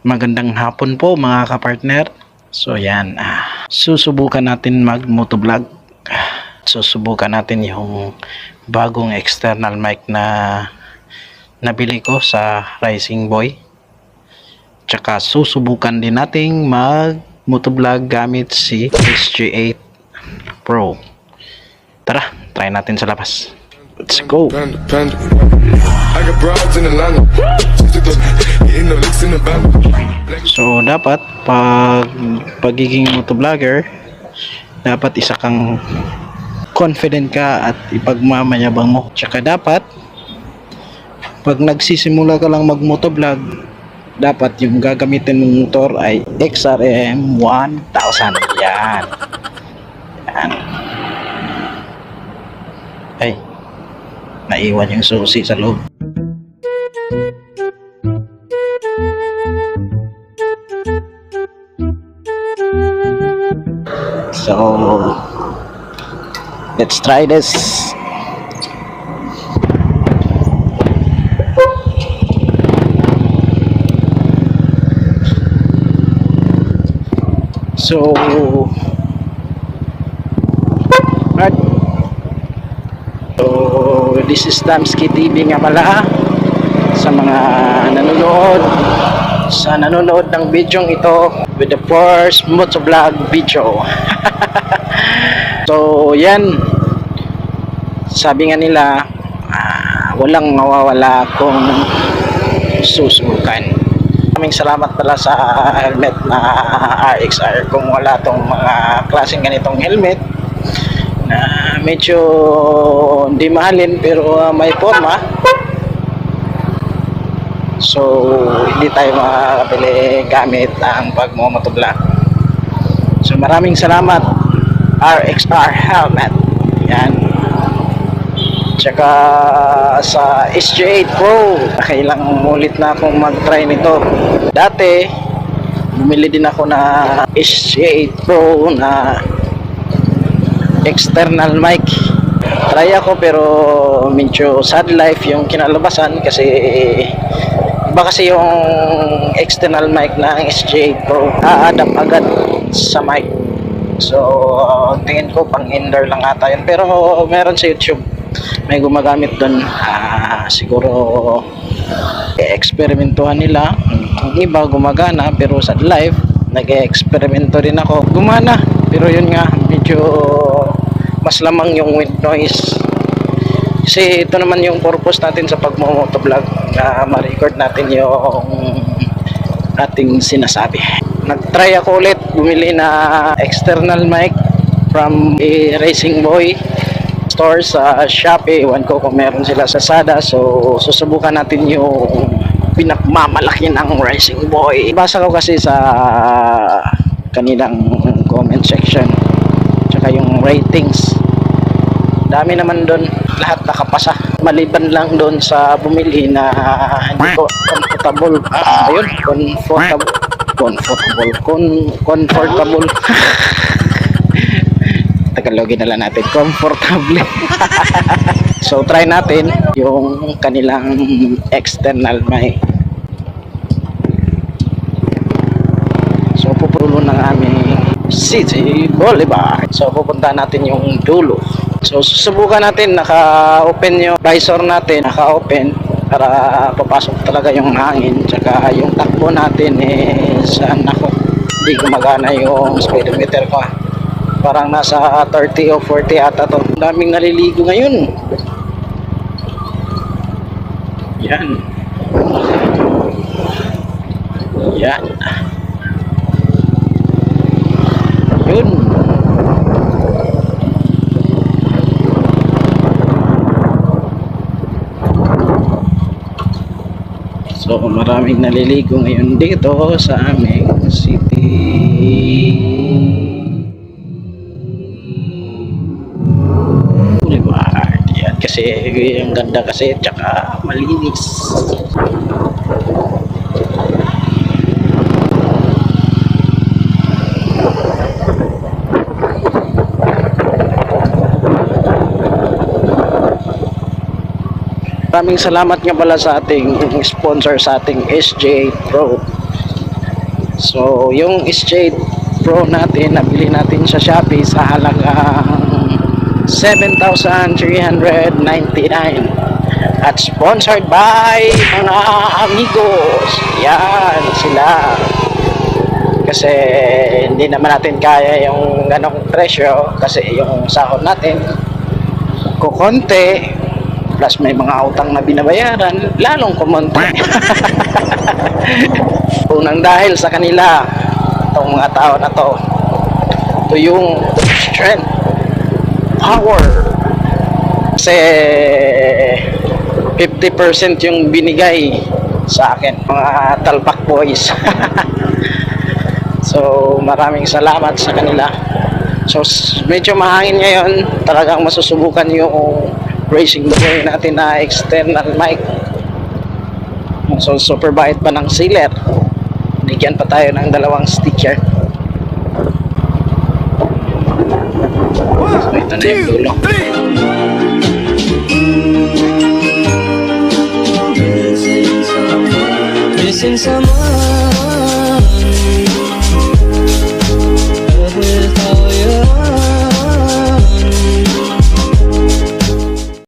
Magandang hapon po mga kapartner. So yan, susubukan natin mag motovlog. Susubukan natin yung bagong external mic na nabili ko sa Rising Boy. Tsaka susubukan din nating mag motovlog gamit si SG8 Pro. Tara, try natin sa labas. Let's go! So dapat pagiging motovlogger, dapat isa kang confident ka at ipagmamayabang mo. Tsaka dapat pag nagsisimula ka lang mag motovlog, dapat yung gagamitin mong motor ay XRM 1000. Yan. Yan. Ay, naiwan yung susi sa loob. So let's try this. So right. So this is Damski TV nga pala sa mga nanonood ng video ito with the first motovlog video. So yan, sabi nga nila walang mawawala kung susubukan. Maraming salamat pala sa helmet na RXR. Kung wala tong mga klaseng ganitong helmet na medyo hindi mahalin pero may forma, so hindi tayo makakabili gamit ang pagmomotovlog. So maraming salamat RXR helmet. Yan. Tsaka sa SG8 Pro, kailang ulit na akong mag-try nito. Dati bumili din ako na SG8 Pro na external mic. Try ako pero medyo sad life yung kinalabasan kasi iba kasi yung external mic na SG8 Pro, a-adapt agad sa mic. So tingin ko pang indoor lang ata yun, pero meron sa YouTube may gumagamit doon. Siguro eksperimentuhan nila. Ang iba gumagana pero sa live nag-eksperimento rin ako, gumana, pero yun nga medyo mas lamang yung wind noise. Kasi ito naman yung purpose natin sa pagmo-motovlog, na ma-record natin yung ating sinasabi. Nag-try ako ulit bumili na external mic from a Rising Boy store sa Shopee. Ewan ko kung meron sila sa Sada. So susubukan natin yung pinakmamalaki ng Rising Boy. Basa ko kasi sa kanilang comment section tsaka yung ratings, dami naman doon, lahat nakapasa, maliban lang doon sa bumili na hindi ko comfortable. Ayun, comfortable Tagalogin na lang natin, comfortable. So try natin yung kanilang external mic. So pupulo ng aming City Boulevard. So pupunta natin yung dulo. So susubukan natin, naka-open yung visor natin, naka-open para papasok talaga yung hangin. Tsaka yung takbo natin is nako, hindi gumagana yung speedometer ko. Parang nasa 30 o 40 ata to. Daming naliligo ngayon. Yan. Yan. Yun. So maraming naliligo ngayon dito sa aming city. Boulevard. Yan kasi ang ganda kasi, tsaka malinis. Maraming salamat nga pala sa ating sponsor, sa ating SG8 Pro. So, yung Shade Pro natin, nabili natin sa Shopee sa halagang 7,399 at sponsored by mga amigos. Yan sila. Kasi hindi naman natin kaya yung ganong presyo kasi yung sahod natin kukonti plus may mga utang na binabayaran lalong kumonti. Unang dahil sa kanila itong mga tao na to, ito yung strength, power, kasi 50% yung binigay sa akin mga Talpak Boys. So maraming salamat sa kanila. So medyo mahangin ngayon, talagang masusubukan yung racing buhay natin na external mic. So super bait pa ng sealer, bigyan pa tayo ng 2 sticker. So ito na yung dulo. Missing someone